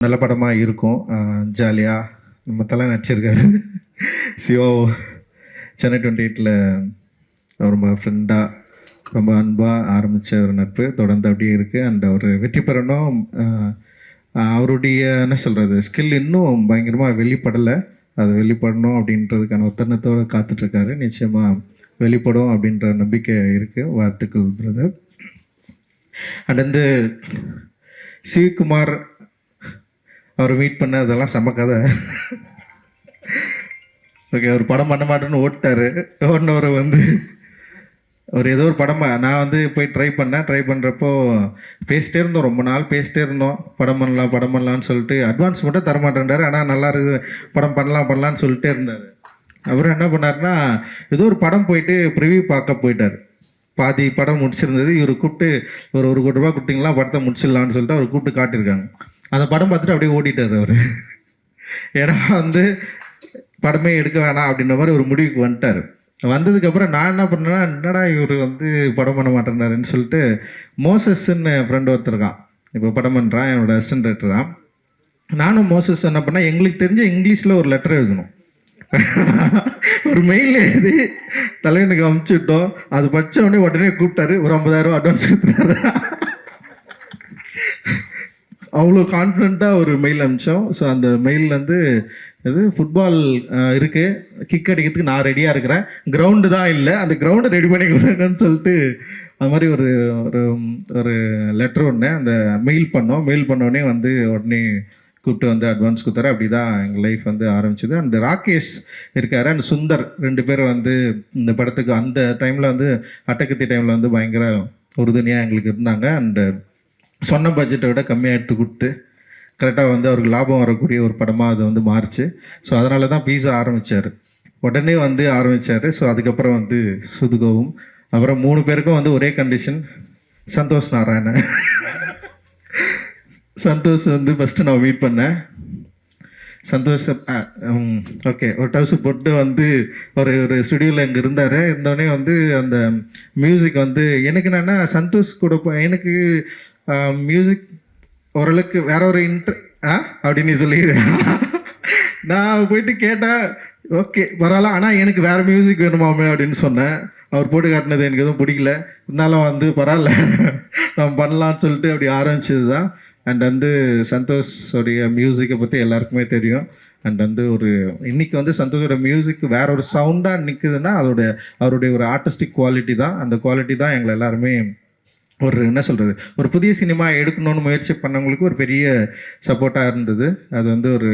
நல்ல படமாக இருக்கும். ஜாலியாக நம்ம தலை நடிச்சிருக்காரு. சிவா சென்னை 28ல் ரொம்ப ஃப்ரெண்டாக ரொம்ப அன்பாக ஆரம்பித்த ஒரு நட்பு தொடர்ந்து அப்படியே இருக்குது. அண்ட் அவர் வெற்றி பெறணும். அவருடைய என்ன சொல்கிறது ஸ்கில் இன்னும் பயங்கரமாக வெளிப்படலை. அது வெளிப்படணும் அப்படின்றதுக்கான ஒத்தனத்தோடு காத்துட்ருக்காரு. நிச்சயமாக வெளிப்படும் அப்படின்ற நம்பிக்கை இருக்குது. வாழ்த்துக்கள் பிரதர். அண்ட் வந்து சிவகுமார் அவர் மீட் பண்ண அதெல்லாம் செம்ம கதை. ஓகே, அவர் படம் பண்ண மாட்டேன்னு ஓட்டார். ஓடினவர் வந்து அவர் ஏதோ ஒரு படம் நான் வந்து போய் ட்ரை பண்ணுறப்போ பேசிட்டே இருந்தோம். ரொம்ப நாள் பேசிட்டே இருந்தோம். படம் பண்ணலான்னு சொல்லிட்டு அட்வான்ஸ் மட்டும் தரமாட்டேன்றார். ஆனால் நல்லா இருக்குது, படம் பண்ணலான்னு சொல்லிட்டே இருந்தார். அவர் என்ன பண்ணார்னா ஏதோ ஒரு படம் போயிட்டு ப்ரிவியூ பார்க்க போயிட்டார். பாதி படம் முடிச்சிருந்தது. இவர் கூப்பிட்டு ஒரு 1 கோடி ரூபா கொடுத்தீங்களா படத்தை முடிச்சிடலான்னு சொல்லிட்டு அவர் கூப்பிட்டு காட்டியிருக்காங்க. அந்த படம் பார்த்துட்டு அப்படியே ஓடிட்டார் அவர். ஏன்னா வந்து படமே எடுக்க வேணாம் அப்படின்ற மாதிரி ஒரு முடிவுக்கு வந்துட்டார். வந்ததுக்கப்புறம் நான் என்ன பண்ணேன்னா, என்னடா இவர் வந்து படம் பண்ண மாட்டேன்னாருன்னு சொல்லிட்டு மோசஸ்ன்னு ஃப்ரெண்ட் ஒருத்தருக்கான், இப்போ படம் பண்ணுறான், என்னோடய அசிஸ்டன்ட் டைரக்டர் தான். நானும் மோசஸ் என்ன பண்ணேன், எங்களுக்கு தெரிஞ்ச இங்கிலீஷில் ஒரு லெட்டர் எழுதணும். ஒரு மெயில் எழுதி தலைவனுக்கு அனுப்பிச்சுட்டோம். அது படித்த உடனே கூப்பிட்டாரு. ஒரு 50,000 அட்வான்ஸ் கொடுத்துட்டாரு. அவ்வளோ கான்ஃபிடெண்ட்டாக ஒரு மெயில் அனுப்பிச்சோம். ஸோ அந்த மெயிலில் வந்து இது ஃபுட்பால் இருக்குது, கிக் அடிக்கிறதுக்கு நான் ரெடியாக இருக்கிறேன், கிரவுண்டு தான் இல்லை, அந்த கிரவுண்டை ரெடி பண்ணி கொடுங்கன்னு சொல்லிட்டு அது மாதிரி ஒரு ஒரு ஒரு லெட்டர் ஒன்று அந்த மெயில் பண்ணோடனே வந்து உடனே கூப்பிட்டு வந்து அட்வான்ஸ் கொடுத்தாரு. அப்படி தான் எங்கள் லைஃப் வந்து ஆரம்பிச்சிது. அண்ட் ராகேஷ் இருக்கார் அண்ட் சுந்தர் 2 பேரும் வந்து இந்த படத்துக்கு அந்த டைமில் வந்து அட்டகத்தி டைமில் வந்து பயங்கர உறுதுணையாக எங்களுக்கு இருந்தாங்க. அண்டு சொன்ன பட்ஜெட்டை விட கம்மியாக எடுத்து கொடுத்து கரெக்டாக வந்து அவருக்கு லாபம் வரக்கூடிய ஒரு படமாக அது வந்து மாறிச்சு. ஸோ அதனால தான் பீஸா ஆரம்பித்தார். உடனே வந்து ஆரம்பித்தார். ஸோ அதுக்கப்புறம் வந்து சுதுகவும் அப்புறம் 3 பேருக்கும் வந்து ஒரே கண்டிஷன், சந்தோஷ் நாராயணன். சந்தோஷ் வந்து ஃபஸ்ட்டு நான் மீட் பண்ணேன். சந்தோஷ் ஓகே ஒரு டவுசு போட்டு வந்து ஒரு ஸ்டுடியோவில் இங்கே இருந்தோடனே வந்து அந்த மியூசிக் வந்து எனக்கு என்னென்னா சந்தோஷ் கூட எனக்கு மியூசிக் ஓரளவுக்கு வேற ஒரு அப்படின்னு சொல்லிடுறேன். நான் போயிட்டு கேட்டேன், ஓகே பரவாயில்ல, ஆனால் எனக்கு வேறு மியூசிக் வேணுமாமே அப்படின்னு சொன்னேன். அவர் போட்டு காட்டினது எனக்கு எதுவும் பிடிக்கல. இருந்தாலும் வந்து பரவாயில்ல நம்ம பண்ணலான்னு சொல்லிட்டு அப்படி ஆரம்பிச்சது தான். அண்ட் வந்து சந்தோஷோடைய மியூசிக்கை பற்றி எல்லாருக்குமே தெரியும். அண்ட் வந்து இன்னைக்கு வந்து சந்தோஷோட மியூசிக் வேற ஒரு சவுண்டாக நிற்குதுன்னா அவருடைய ஒரு ஆர்டிஸ்டிக் குவாலிட்டி தான். அந்த குவாலிட்டி தான் எங்களை எல்லாருமே என்ன சொல்கிறது ஒரு புதிய சினிமா எடுக்கணும்னு முயற்சி பண்ணவங்களுக்கு ஒரு பெரிய சப்போர்ட்டாக இருந்தது. அது வந்து ஒரு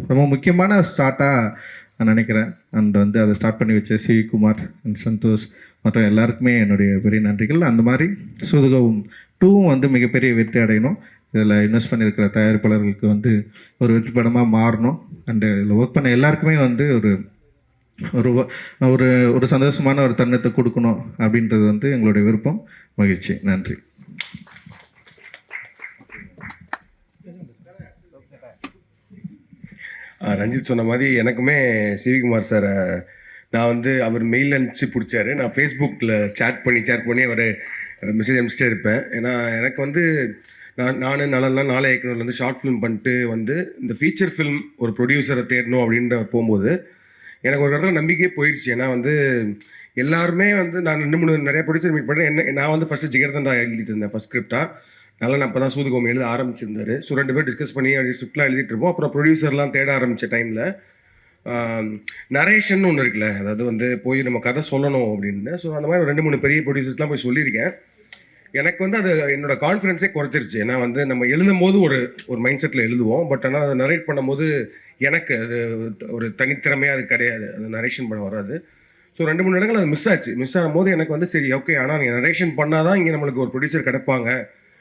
ரொம்ப முக்கியமான ஸ்டார்ட்டாக நான் நினைக்கிறேன். அண்ட் வந்து அதை ஸ்டார்ட் பண்ணி வச்ச சிவகுமார் அண்ட் சந்தோஷ் மற்றும் எல்லாருக்குமே என்னுடைய பெரிய நன்றிகள். அந்த மாதிரி சூதுகவும் 2வும் வந்து மிகப்பெரிய வெற்றி அடையணும். இதில் இன்வெஸ்ட் பண்ணியிருக்கிற தயாரிப்பாளர்களுக்கு வந்து ஒரு வெற்றி படமாக மாறணும். அண்டு இதில் ஒர்க் பண்ண எல்லாருக்குமே வந்து ஒரு ஒரு ஒரு சந்தோஷமான ஒரு தருணத்தை கொடுக்கணும் அப்படின்றது வந்து எங்களுடைய விருப்பம். மகிழ்ச்சி. நன்றி. ரஞ்சித் சொன்ன மாதிரி எனக்குமே சிவகுமார் சார் நான் வந்து அவர் மெயில் அனுப்பிச்சு பிடிச்சாரு. நான் ஃபேஸ்புக்கில் சேட் பண்ணி அவர் மெசேஜ் அனுப்பிச்சிட்டே இருப்பேன். ஏன்னா எனக்கு வந்து நான் நாளை இயக்குனரில் வந்து ஷார்ட் ஃபிலிம் பண்ணிட்டு வந்து இந்த ஃபீச்சர் ஃபிலிம் ஒரு ப்ரொடியூசரை தேடணும் அப்படின்ற போகும்போது எனக்கு ஒரு இடத்துல நம்பிக்கையே போயிடுச்சு. ஏன்னா வந்து எல்லாருமே வந்து நான் 2-3 நிறைய ப்ரொடியூசர் மீட் பண்ணேன். நான் வந்து ஃபஸ்ட்டு ஜிகர்தண்டா எழுதிட்டு இருந்தேன் ஃபஸ்ட் ஸ்கிரிப்டாக. நல்லா நான் அப்போ தான் சூதுகோம் எழுத ஆரம்பிச்சிருந்தாரு. ஸோ 2 பேர் டிஸ்கஸ் பண்ணி ஸ்கிரிப்ட்லாம் எழுதிட்டு இருப்போம். அப்புறம் ப்ரொடியூசர்லாம் தேட ஆரம்பித்த டைமில் நரேஷன் ஒன்று இருக்குல்ல, அதாவது வந்து போய் நம்ம கதை சொல்லணும் அப்படின்னு. ஸோ அந்த மாதிரி 2-3 பெரிய ப்ரொடியூசர்ஸ்லாம் போய் சொல்லியிருக்கேன். எனக்கு வந்து அது என்னோடய கான்ஃபிடன்ஸே குறைச்சிருச்சு. ஏன்னா வந்து நம்ம எழுதும் போது ஒரு மைண்ட் செட்டில் எழுதுவோம். பட் ஆனால் அதை நரேட் பண்ணும்போது எனக்கு அது ஒரு தனித்திறமையாக அது கிடையாது. அது நரேஷன் பண்ண வராது. ஸோ 2-3 இடங்கள் அது மிஸ் ஆகும்போது எனக்கு வந்து சரி ஓகே, ஆனால் நீங்கள் நரேஷன் பண்ணால் தான் இங்கே நம்மளுக்கு ஒரு ப்ரொடியூசர் கிடைப்பாங்க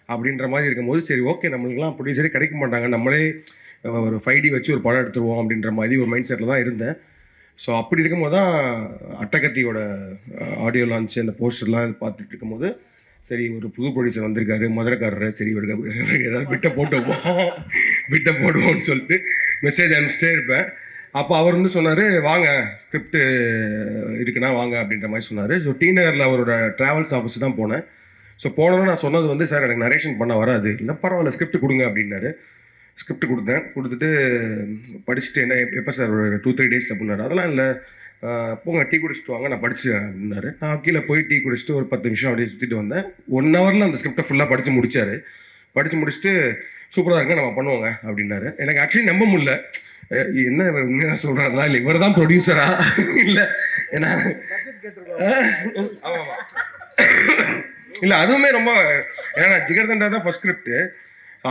அப்படின்ற மாதிரி இருக்கும்போது சரி ஓகே, நம்மளுக்குலாம் ப்ரொடியூசரே கிடைக்க மாட்டாங்க, நம்மளே ஒரு 5D வச்சு ஒரு படம் எடுத்துருவோம் அப்படின்ற மாதிரி ஒரு மைண்ட் செட்டில் தான் இருந்தேன். ஸோ அப்படி இருக்கும்போது தான் அட்டகத்தியோட ஆடியோ லான்ச்சு அந்த போஸ்டர்லாம் பார்த்துட்டு இருக்கும்போது சரி ஒரு புது ப்ரொடியூசர் வந்திருக்காரு, மதுரைக்காரர், சரி ஏதாவது விட்ட போடுவோம்னு சொல்லிட்டு மெசேஜ் அனுப்பிச்சிட்டே இருப்பேன். அப்போ அவர் வந்து சொன்னார், வாங்க ஸ்கிரிப்ட் இருக்குன்னா வாங்க அப்படின்ற மாதிரி சொன்னார். ஸோ டி நகரில் அவரோட ட்ராவல்ஸ் ஆஃபீஸ் தான் போனேன். ஸோ போனோன்னு நான் சொன்னது வந்து சார் எனக்கு நரேஷன் பண்ண வராது, இல்லை பரவாயில்ல ஸ்கிரிப்ட் கொடுங்க அப்படின்னாரு. ஸ்கிரிப்ட் கொடுத்துட்டு படிச்சுட்டு என்ன எப்போ சார் ஒரு 2-3 டேஸ் அப்படின்னாரு. அதெல்லாம் இல்லை, போங்க டீ குடிச்சிட்டு வாங்க, நான் படித்தேன் அப்படின்னாரு. நான் கீழே போய் டீ குடிச்சிட்டு ஒரு 10 நிமிஷம் அப்படியே சுற்றிட்டு வந்தேன். 1 ஹவரில் அந்த ஸ்கிரிப்டை ஃபுல்லாக படித்து முடிச்சார். படித்து முடிச்சுட்டு சூப்பராக இருங்க, நம்ம பண்ணுவோங்க அப்படின்னாரு. எனக்கு ஆக்சுவலி நம்ப முடியல, என்ன இவர் உண்மையாக சொல்கிறாங்களா இல்லை இவர் தான் ப்ரொடியூசரா இல்லை ஏன்னா ஆமாம் இல்லை அதுவுமே ரொம்ப, ஏன்னா ஜிகர்தண்டா தான் ஃபர்ஸ்ட் ஸ்கிரிப்ட்.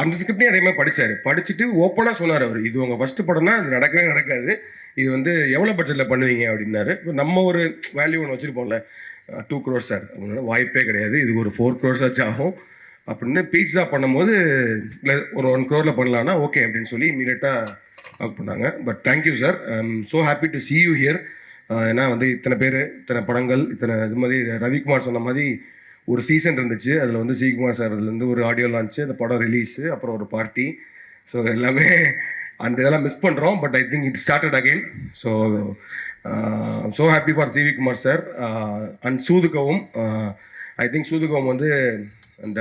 அந்த ஸ்கிரிப்டையும் அதே மாதிரி படிச்சுட்டு ஓப்பனாக சொன்னார் அவர், இது உங்கள் ஃபர்ஸ்ட் படம்னா அது நடக்கவே நடக்காது, இது வந்து எவ்வளோ பட்ஜெட்டில் பண்ணுவீங்க அப்படின்னாரு. நம்ம ஒரு வேல்யூ ஒன்று வச்சுருப்போம்ல, 2 crores சார் அப்படின்னா வாய்ப்பே கிடையாது, இது ஒரு 4 crores ஆச்சு ஆகும் அப்படின்னு. பீட்ஸா பண்ணும்போது இல்லை ஒரு 1 crore பண்ணலான்னா ஓகே அப்படின்னு சொல்லி இமீடியட்டாக ஒர்க் பண்ணாங்க. But thank you sir, I am so happy to see you here. ஏன்னா வந்து இத்தனை பேர், இத்தனை படங்கள், இத்தனை இது மாதிரி ரவிக்குமார் சொன்ன மாதிரி ஒரு சீசன் இருந்துச்சு. அதில் வந்து சிகுமார் சார் அதுலேருந்து ஒரு ஆடியோ லான்ச்சு, அந்த படம் ரிலீஸு, அப்புறம் ஒரு பார்ட்டி. ஸோ எல்லாமே அந்த இதெல்லாம் மிஸ் பண்ணுறோம். But I think it started again. So so happy for CV Kumar sir and Soodhu Kavvum. I think Soodhu Kavvum வந்து அந்த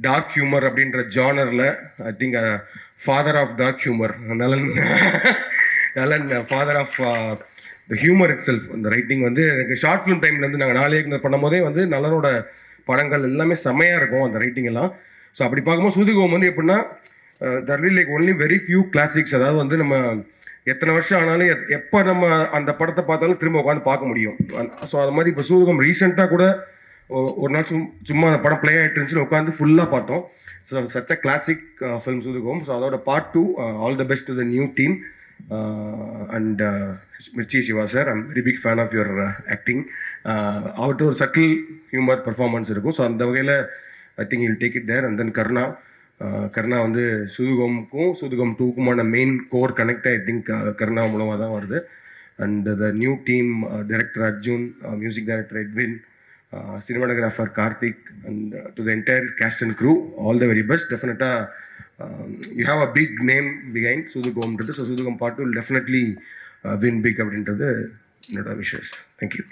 டார்க் ஹியூமர் அப்படின்ற ஜானரில் I think father of dark humour, Nalan father of the humour itself. அந்த writing வந்து எனக்கு short film டைம்லேருந்து நாங்கள் 4 இயக்குனர் பண்ணும்போதே வந்து நலனோட படங்கள் எல்லாமே செம்மையாக இருக்கும் அந்த ரைட்டிங் எல்லாம். ஸோ அப்படி பார்க்கும்போது சூதுகோம் வந்து எப்படின்னா தர் will like only very few classics. அதாவது வந்து நம்ம எத்தனை வருஷம் ஆனாலும் எப்போ நம்ம அந்த படத்தை பார்த்தாலும் திரும்ப உட்காந்து பார்க்க முடியும். ஸோ அது மாதிரி இப்போ சூதுகம் ரீசெண்டாக கூட ஒரு நாள் சும்மா அந்த படம் ப்ளே ஆகிட்டு இருந்துச்சு, உட்காந்து ஃபுல்லாக பார்த்தோம். So such a classic film Soodhu Kavvum. So அதோட part 2, all the best to the new team. And Mirchi Shiva sir, I'm very big fan of your acting. அவர்கிட்ட ஒரு சட்டில் ஹியூமர் பர்ஃபார்மன்ஸ் இருக்கும். ஸோ அந்த வகையில் I think you'll take it there. And then Karna வந்து சூதுகம்க்கும் சூதுகம் 2க்குமான main core connect I think Karna மூலமாக தான் வருது. And the new team, director Arjun, music director Edwin, cinematographer Karthik, and to the entire cast and crew, all the very best. You have a big name behind Sudhugam. So Sudhugam part 2 will definitely win big அப்படின்றது என்னோட wishes. Thank you.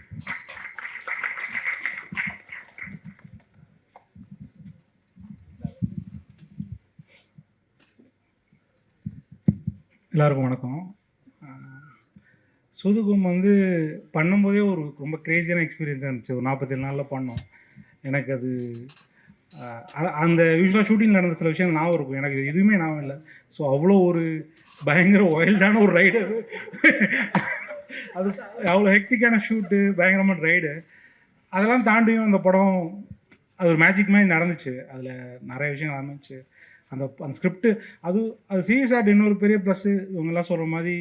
எல்லாருக்கும் வணக்கம். சூதுகம் வந்து பண்ணும்போதே ஒரு ரொம்ப க்ரேஸியான எக்ஸ்பீரியன்ஸாக இருந்துச்சு. ஒரு 47 நாளில் பண்ணோம். எனக்கு அது அந்த யூஸ்வலாக ஷூட்டிங் நடந்த சில விஷயங்கள் ஞாபகம் இருக்கும், எனக்கு எதுவுமே ஞாபகம் இல்லை. ஸோ அவ்வளோ ஒரு பயங்கர வைல்டான ஒரு ரைடு அது, அவ்வளோ ஹெக்டிக்கான ஷூட்டு, பயங்கரமான ரைடு. அதெல்லாம் தாண்டியும் அந்த படம் அது ஒரு மேஜிக் மாதிரி நடந்துச்சு. அதில் நிறைய விஷயங்கள் நடந்துச்சு. அந்த ஸ்கிரிப்டு அது சீரியஸாக இன்னொரு பெரிய ப்ளஸ்ஸு. இவங்கெல்லாம் சொல்கிற மாதிரி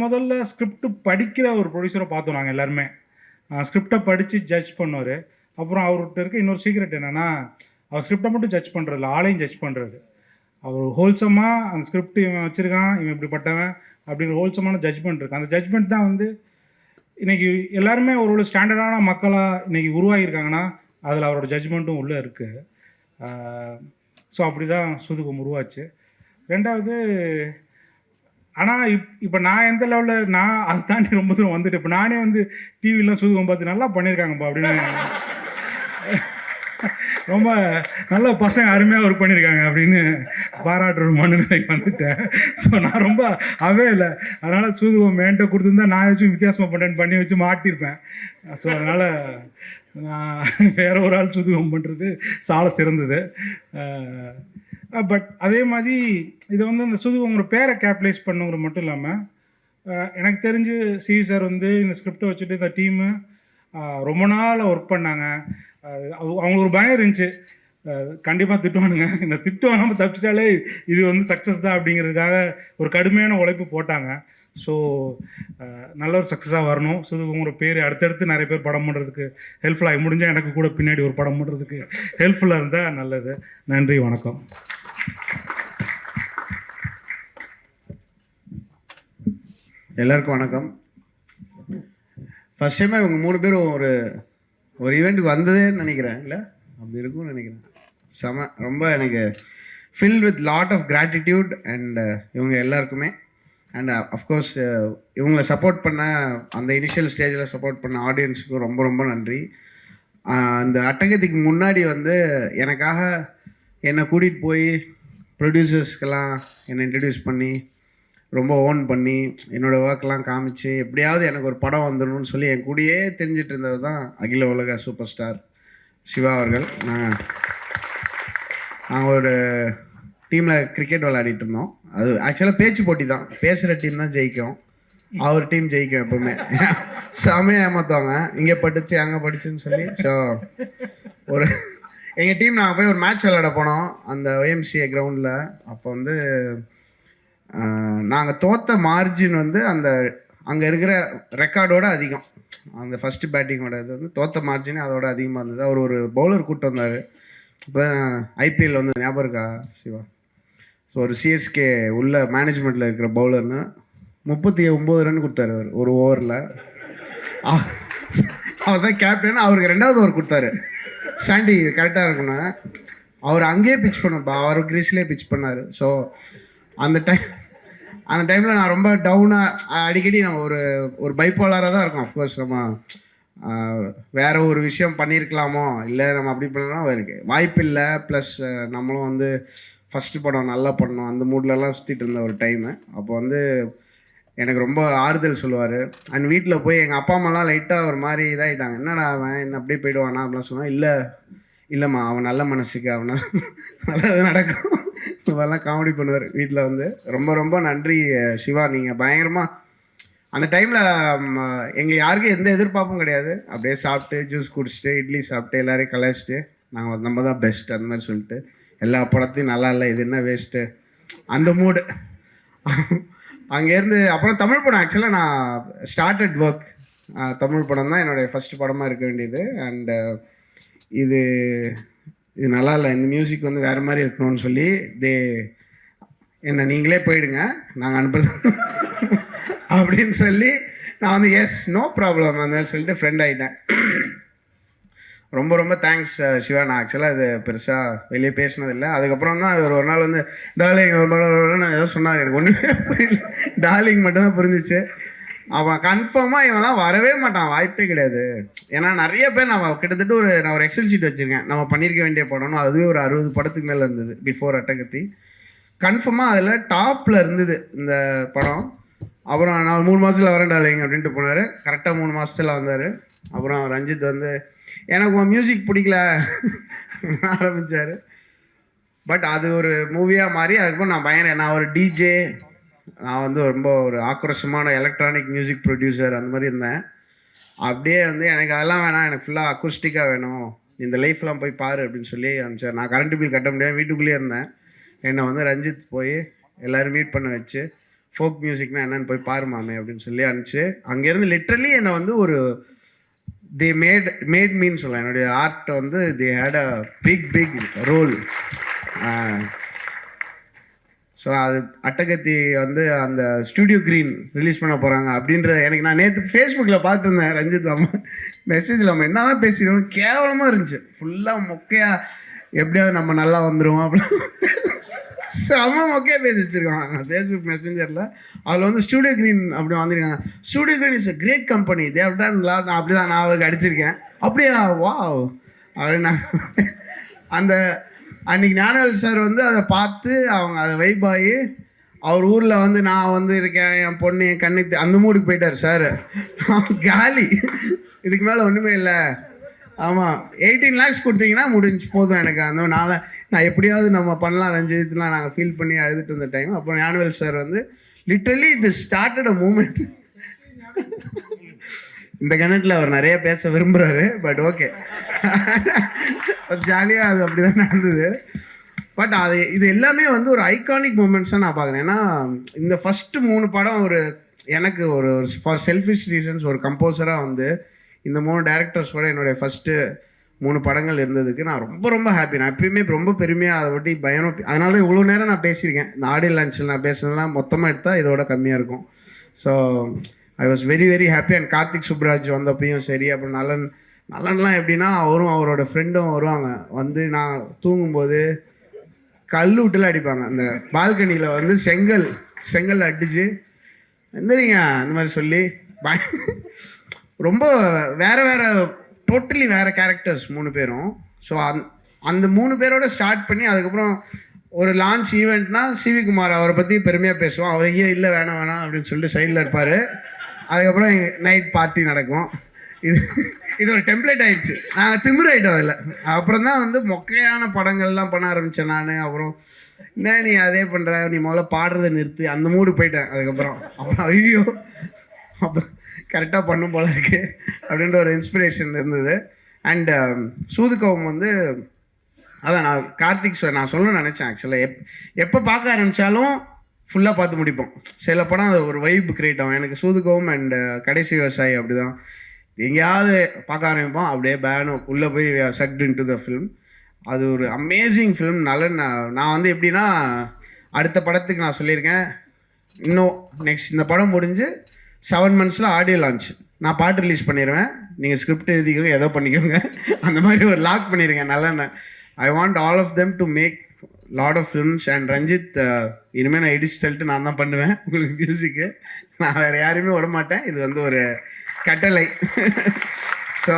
முதல்ல ஸ்கிரிப்ட் படிக்கிற ஒரு ப்ரொடியூசரை பார்த்தோம் நாங்கள் எல்லாருமே. ஸ்கிரிப்டை படித்து ஜட்ஜ் பண்ணுவார். அப்புறம் அவர்கிட்ட இருக்க இன்னொரு சீக்ரெட் என்னென்னா, அவர் ஸ்கிரிப்டை மட்டும் ஜட்ஜ் பண்ணுறது, ஆளையும் ஜட்ஜ் பண்ணுறது. அவர் ஹோல்சமாக அந்த ஸ்கிரிப்ட் இவன் வச்சுருக்கான், இவன் இப்படிப்பட்டவன் அப்படிங்கிற ஹோல்சமான ஜட்ஜ்மெண்ட் இருக்குது. அந்த ஜட்ஜ்மெண்ட் தான் வந்து இன்றைக்கி எல்லாருமே ஒரு ஸ்டாண்டர்டான மக்களாக இன்றைக்கி உருவாகியிருக்காங்கன்னா அதில் அவரோட ஜட்ஜ்மெண்ட்டும் உள்ளே இருக்குது. ஸோ அப்படி தான் சூதுகம் உருவாச்சு. ரெண்டாவது, ஆனால் இப்போ நான் எந்த லெவலில் நான் அதை தாண்டி ரொம்ப தூரம் வந்துட்டு, இப்போ நானே வந்து டிவிலாம் சூதுகம் பார்த்து நல்லா பண்ணியிருக்காங்கப்பா அப்படின்னு, ரொம்ப நல்ல பசங்க அருமையாக ஒர்க் பண்ணியிருக்காங்க அப்படின்னு பாராட்டுற மனநிலைக்கு வந்துட்டேன். ஸோ நான் ரொம்ப அவே இல்லை. அதனால் சூதுகம் மேன்ட்ட கொடுத்துருந்தா நான் வச்சும் வித்தியாசமாக பண்ணி வச்சு மாட்டியிருப்பேன். ஸோ அதனால் நான் வேற ஒரு ஆள் சூதுகம் பண்ணுறது சால சிறந்தது. பட் அதே மாதிரி இதை வந்து இந்த சூதுகோங்கிற பேரை கேப்டலைஸ் பண்ணுங்கிற மட்டும் இல்லாமல், எனக்கு தெரிஞ்சு சிவி சார் வந்து இந்த ஸ்கிரிப்டை வச்சுட்டு இந்த டீமு ரொம்ப நாள் ஒர்க் பண்ணாங்க. அவங்களுக்கு ஒரு பயம் இருந்துச்சு, கண்டிப்பாக திட்டுவானுங்க, இந்த திட்டு வாங்காமல் தப்பிச்சிட்டாலே இது வந்து சக்ஸஸ் தான் அப்படிங்கிறதுக்காக ஒரு கடுமையான உழைப்பு போட்டாங்க. ஸோ நல்ல ஒரு சக்ஸஸாக வரணும். சூதுகோங்கிற பேர் அடுத்தடுத்து நிறைய பேர் படம் பண்ணுறதுக்கு ஹெல்ப்ஃபுல்லாக, முடிஞ்சால் எனக்கு கூட பின்னாடி ஒரு படம் பண்ணுறதுக்கு ஹெல்ப்ஃபுல்லாக இருந்தால் நல்லது. நன்றி, வணக்கம். எல்லாருக்கும் வணக்கம். ஃபஸ்ட் டைமாக இவங்க 3 பேரும் ஒரு ஈவெண்ட்டுக்கு வந்ததே நினைக்கிறேன், இல்லை அப்படி இருக்கும்னு நினைக்கிறேன். ரொம்ப எனக்கு fill with lot of gratitude and இவங்க எல்லாருக்குமே. அண்ட் அஃப்கோர்ஸ் இவங்களை சப்போர்ட் பண்ண, அந்த இனிஷியல் ஸ்டேஜில் சப்போர்ட் பண்ண ஆடியன்ஸுக்கும் ரொம்ப ரொம்ப நன்றி. அந்த அட்டகத்துக்கு முன்னாடி வந்து எனக்காக என்னை கூட்டிகிட்டு போய் ப்ரொடியூசர்ஸ்க்கெல்லாம் என்னை இன்ட்ரடியூஸ் பண்ணி ரொம்ப ஓன் பண்ணி என்னோடய ஒர்க்கெலாம் காமிச்சு எப்படியாவது எனக்கு ஒரு படம் வந்துடணும்னு சொல்லி என் கூடயே தெரிஞ்சிட்டு இருந்தவர் தான் அகில உலக சூப்பர் ஸ்டார் சிவா அவர்கள். நாங்கள் ஒரு டீமில் கிரிக்கெட் விளையாடிட்டு இருந்தோம். அது ஆக்சுவலாக பேச்சு போட்டி தான், பேசுகிற டீம் தான் ஜெயிக்கும், அவர் டீம் ஜெயிக்கும் எப்போவுமே. செமையாக ஏமாற்றுவாங்க, இங்கே படிச்சு அங்கே படிச்சுன்னு சொல்லி. ஸோ ஒரு எங்கள் டீம் நாங்கள் போய் ஒரு மேட்ச் விளையாட போனோம் அந்த OMCA கிரவுண்டில். அப்போ வந்து நாங்கள் தோற்ற மார்ஜின் வந்து அந்த அங்கே இருக்கிற ரெக்கார்டோட அதிகம். அந்த ஃபஸ்ட்டு பேட்டிங்கோட இது வந்து தோற்ற மார்ஜின் அதோட அதிகமாக இருந்தது. அவர் ஒரு பவுலர் கூப்பிட்டு வந்தார். இப்போ IPL வந்து ஞாபகம் இருக்கா சிவா? ஸோ ஒரு CSK உள்ள மேனேஜ்மெண்ட்டில் இருக்கிற பவுலர்னு 39 ரன் கொடுத்தாரு அவர் ஒரு ஓவரில். அவர் தான் கேப்டன். அவருக்கு 2வது ஓவர் கொடுத்தாரு. சாண்டி கரெக்டாக இருக்குன்னா அவர் அங்கேயே பிச் பண்ணப்பா, அவர் கிரீஸ்லேயே பிச் பண்ணார். ஸோ அந்த டைமில் நான் ரொம்ப டவுனாக அடிக்கடி நான் ஒரு பைப்போலராக தான் இருக்கும். அஃப்கோர்ஸ் நம்ம வேறு ஒரு விஷயம் பண்ணியிருக்கலாமோ, இல்லை நம்ம அப்படி பண்ணலாம் இருக்கு வாய்ப்பு இல்லை. ப்ளஸ் நம்மளும் வந்து ஃபஸ்ட்டு படம் நல்லா பண்ணோம் அந்த மூட்லலாம் சுற்றிட்டு இருந்த ஒரு டைமு. அப்போ வந்து எனக்கு ரொம்ப ஆறுதல் சொல்லுவார். அண்ட் வீட்டில் போய் எங்கள் அப்பா அம்மாலாம் லைட்டாக ஒரு மாதிரி இதாகிட்டாங்க, என்னடா அவன் என்ன அப்படியே போயிடுவானா அப்படிலாம் சொன்னான். இல்லைம்மா அவன் நல்ல மனசுக்கு அவனை நல்லது நடக்கும் இதெல்லாம் காமெடி பண்ணுவார் வீட்டில் வந்து. ரொம்ப ரொம்ப நன்றி சிவா. நீங்கள் பயங்கரமாக அந்த டைமில் எங்கள் யாருக்கும் எந்த எதிர்பார்ப்பும் கிடையாது. அப்படியே சாப்பிட்டு ஜூஸ் குடிச்சிட்டு இட்லி சாப்பிட்டு எல்லோரையும் கலாய்ச்சிட்டு நாங்கள் நம்ம தான் பெஸ்ட் அந்த மாதிரி சொல்லிட்டு எல்லா படத்தையும் நல்லா இல்லை இது என்ன வேஸ்ட்டு அந்த மூடு. அங்கேருந்து அப்புறம் தமிழ் படம் ஆக்சுவலாக நான் ஸ்டார்டட் ஒர்க். தமிழ் படம் தான் என்னுடைய ஃபஸ்ட்டு படமாக இருக்க வேண்டியது. அண்டு இது நல்லா இல்லை, இந்த மியூசிக் வந்து வேறு மாதிரி இருக்கணும்னு சொல்லி என்ன நீங்களே போயிடுங்க நாங்கள் அனுப்புறது அப்படின்னு சொல்லி நான் வந்து எஸ் நோ ப்ராப்ளம் அந்த மாதிரி சொல்லிட்டு ஃப்ரெண்ட் ஆகிட்டேன். ரொம்ப ரொம்ப தேங்க்ஸ் சிவா. நான் ஆக்சுவலாக இது பெருசாக வெளியே பேசினதில்லை. அதுக்கப்புறம் தான் இவர் ஒரு நாள் வந்து டார்லிங் ஏதோ சொன்னார், எனக்கு ஒன்றுமே புரியல, டார்லிங் மட்டும்தான் புரிஞ்சிச்சு. அவன் கன்ஃபார்மாக இவன்லாம் வரவே மாட்டான், வாய்ப்பே கிடையாது. ஏன்னா நிறைய பேர் கிட்டத்தட்ட நான் ஒரு எக்ஸல் ஷீட் வச்சுருக்கேன் நம்ம பண்ணியிருக்க வேண்டிய படம்னு. அதுவே ஒரு 60 படத்துக்கு மேலே இருந்தது பிஃபோர் அட்டகத்தி. கன்ஃபார்மாக அதில் டாப்பில் இருந்தது இந்த படம். அப்புறம் நான் 3 மாதத்தில் வரேன் டார்லிங் அப்படின்ட்டு போனார். கரெக்டாக 3 மாதத்தில் வந்தார். அப்புறம் ரஞ்சித் வந்து எனக்கு உன் மியூசிக் பிடிக்கல ஆரம்பித்தார். பட் அது ஒரு மூவியாக மாறி அதுக்கப்புறம் நான் ஒரு டிஜே, நான் வந்து ரொம்ப ஒரு ஆக்ரோஷமான எலக்ட்ரானிக் மியூசிக் ப்ரொடியூசர் அந்த மாதிரி இருந்தேன். அப்படியே வந்து எனக்கு அதெல்லாம் வேணாம், எனக்கு ஃபுல்லாக அக்கூஸ்டிக்காக வேணும், இந்த லைஃப்லாம் போய் பாரு அப்படின்னு சொல்லி அனுப்பிச்சார். நான் கரண்ட் பில் கட்ட முடியாது, வீட்டுக்குள்ளேயே இருந்தேன். என்னை வந்து ரஞ்சித் போய் எல்லோரும் மீட் பண்ண வச்சு ஃபோக் மியூசிக்னா என்னென்னு போய் பாரு மாமே அப்படின்னு சொல்லி அனுப்பிச்சு அங்கேருந்து லிட்ரலி என்னை வந்து ஒரு தே மேட் மீன்னு சொல்லலாம். என்னுடைய ஆர்ட் வந்து they had a big role. So அது அட்டகத்தி வந்து அந்த ஸ்டூடியோ க்ரீன் ரிலீஸ் பண்ண போகிறாங்க அப்படின்ற எனக்கு நான் நேற்று ஃபேஸ்புக்கில் பார்த்துருந்தேன். ரஞ்சித் நம்ம மெசேஜில் நம்ம என்ன தான் பேசிக்கிறோம் கேவலமாக இருந்துச்சு, ஃபுல்லாக மொக்கையாக எப்படியாவது நம்ம நல்லா வந்துடுவோம் அப்படின்னு செம மொக்கையாக பேசி வச்சுருக்காங்க ஃபேஸ்புக் மெசேஞ்சரில். அதில் வந்து ஸ்டூடியோ க்ரீன் அப்படி வந்துருக்காங்க. Studio green is a great company, தேவ்டான் நான் அப்படி தான் நான் அவருக்கு அடிச்சிருக்கேன். அப்படியே வா அப்படின்னு நான் அந்த அன்றைக்கி ஞானவேல் சார் வந்து அதை பார்த்து அவங்க அதை வைப்பாகி அவர் ஊரில் வந்து நான் வந்து இருக்கேன், என் பொண்ணு என் கண்ணுக்கு அந்த மூடுக்கு போயிட்டார் சார். காலி, இதுக்கு மேலே ஒன்றுமே இல்லை. ஆமாம் 18 lakhs கொடுத்தீங்கன்னா முடிஞ்சு போதும் எனக்கு. அந்த நான் எப்படியாவது நம்ம பண்ணலாம் ரஞ்சித்லாம் நாங்கள் ஃபீல் பண்ணி அழுதுட்டு இருந்த டைம். அப்புறம் ஞானவேல் சார் வந்து லிட்ரலி இது ஸ்டார்டட் அ மூமெண்ட். இந்த கணக்கில் அவர் நிறைய பேச விரும்புகிறாரு, பட் ஓகே ஜாலியாக அது அப்படி தான் நடந்தது. பட் இது எல்லாமே வந்து ஒரு ஐகானிக் மூமெண்ட்ஸாக நான் பார்க்குறேன். ஏன்னா இந்த ஃபஸ்ட்டு 3 படம் எனக்கு ஒரு ஃபார் செல்ஃபிஷ் ரீசன்ஸ் ஒரு கம்போசராக வந்து இந்த 3 டேரக்டர்ஸோட என்னுடைய ஃபஸ்ட்டு 3 படங்கள் இருந்ததுக்கு நான் ரொம்ப ரொம்ப ஹாப்பி. நான் எப்பயுமே ரொம்ப பெருமையாக அதை பற்றி அதனால தான் இவ்வளோ நேரம் நான் பேசியிருக்கேன். இந்த ஆடியோ லான்ச்சில் நான் பேசுனதுலாம் மொத்தமாக எடுத்தால் இதோட கம்மியாக இருக்கும். So I was very very happy. And Karthik Subbaraj வந்தப்பையும் சரி, அப்புறம் நலன்லாம் எப்படின்னா அவரும் அவரோட ஃப்ரெண்டும் வருவாங்க. வந்து நான் தூங்கும்போது கல் விட்டுலாம் அடிப்பாங்க. அந்த பால்கனியில் வந்து செங்கல் அடிச்சு எந்திரிங்க அந்த மாதிரி சொல்லி ரொம்ப வேறு டோட்டலி வேறு கேரக்டர்ஸ் 3 பேரும். ஸோ அந்த 3 பேரோட ஸ்டார்ட் பண்ணி அதுக்கப்புறம் ஒரு லான்ச் ஈவெண்ட்னா சிவி குமார் அவரை பற்றி பெருமையாக பேசுவோம். அவர் ஐயோ இல்லை வேணாம் வேணாம் அப்படின்னு சொல்லிட்டு சைடில் இருப்பார். அதுக்கப்புறம் நைட் பார்ட்டி நடக்கும். இது இது ஒரு டெம்ப்ளேட் ஆயிடுச்சு. நாங்கள் திமிராயிட்டோம் அதில். அப்புறம் தான் வந்து மொக்கையான படங்கள்லாம் பண்ண ஆரம்பித்தேன் நான். அப்புறம் என்ன நீ அதே பண்ணுற, நீ முதல்ல பாடுறதை நிறுத்து, அந்த மூடு போயிட்டேன். அப்புறம் ஐயோ அப்போ கரெக்டாக பண்ணும் போல இருக்கு அப்படின்ற ஒரு இன்ஸ்பிரேஷன் இருந்தது. அண்ட் சூதுகவும் வந்து அதான் நான் கார்த்திக் நான் சொல்லணும்னு நினச்சேன். ஆக்சுவலாக எப்போ பார்க்க ஆரம்பித்தாலும் ஃபுல்லாக பார்த்து முடிப்போம். சில படம் அது ஒரு வைப் கிரியேட் ஆகும். எனக்கு சூதுகவும் அண்ட் கடைசி விவசாயி அப்படி தான். எங்கேயாவது பார்க்க ஆரம்பிப்போம், அப்படியே பேனும் உள்ளே போய் sucked in to the film. அது ஒரு அமேசிங் ஃபிலிம். நான் வந்து எப்படின்னா அடுத்த படத்துக்கு நான் சொல்லியிருக்கேன், இன்னும் நெக்ஸ்ட் இந்த படம் முடிஞ்சு 7 monthsல ஆடியோ லான்ச், நான் பாட்டு ரிலீஸ் பண்ணிடுவேன், நீங்கள் ஸ்கிரிப்ட் எழுதிக்கோங்க, ஏதோ பண்ணிக்கோங்க, அந்த மாதிரி ஒரு லாக் பண்ணிடுங்க. நல்லா I want all of them to make lot of films. And Ranjith இனிமேல் நான் எடிட் ஸ்டைல்ட்டு நான் தான் பண்ணுவேன் உங்களுக்கு மியூசிக்கு. நான் வேறு யாரையுமே விட மாட்டேன். இது வந்து ஒரு கட்டளை. So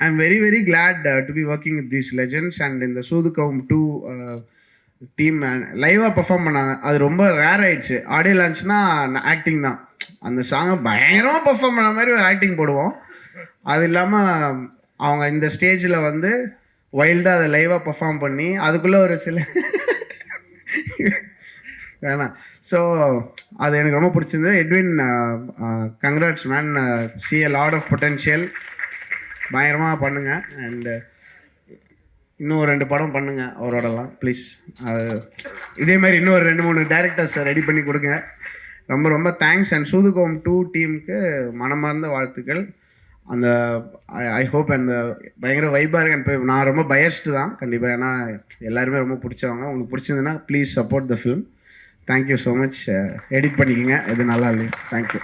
I am very very glad to be working with these legends. And இந்த சூதுகவும் 2 டீம் லைவாக பர்ஃபார்ம் பண்ணாங்க. அது ரொம்ப ரேர் ஆயிடுச்சு. ஆடியோ லான்ச்னா ஆக்டிங் தான். அந்த சாங்கை பயங்கரமாக பர்ஃபார்ம் பண்ண மாதிரி ஒரு ஆக்டிங் போடுவோம். அது இல்லாமல் அவங்க இந்த ஸ்டேஜில் வந்து வைல்டாக அதை லைவாக பர்ஃபார்ம் பண்ணி அதுக்குள்ளே ஒரு சில வேணாம். ஸோ அது எனக்கு ரொம்ப பிடிச்சிருந்தது. Edwin congrats man, C a lot of potential. பயங்கரமாக பண்ணுங்கள். அண்டு இன்னும் 2 படம் பண்ணுங்கள் அவரோடலாம் ப்ளீஸ். அது இதே மாதிரி இன்னும் 2-3 டேரக்டர்ஸ் ரெடி பண்ணி கொடுங்க. ரொம்ப ரொம்ப தேங்க்ஸ். அண்ட் சூதுகவும் 2 டீமுக்கு மனமார்ந்த வாழ்த்துக்கள். அந்த ஐ ஹோப் அந்த பயங்கர வைபாக இருக்கு. நான் ரொம்ப பயஸ்டு தான் கண்டிப்பாக, ஏன்னா எல்லாருமே ரொம்ப பிடிச்சவங்க. உங்களுக்கு பிடிச்சிருந்துன்னா please support the film. Thank you so much. Edit பண்ணிக்கோங்க, எது நல்லா இல்லையா. தேங்க்யூ.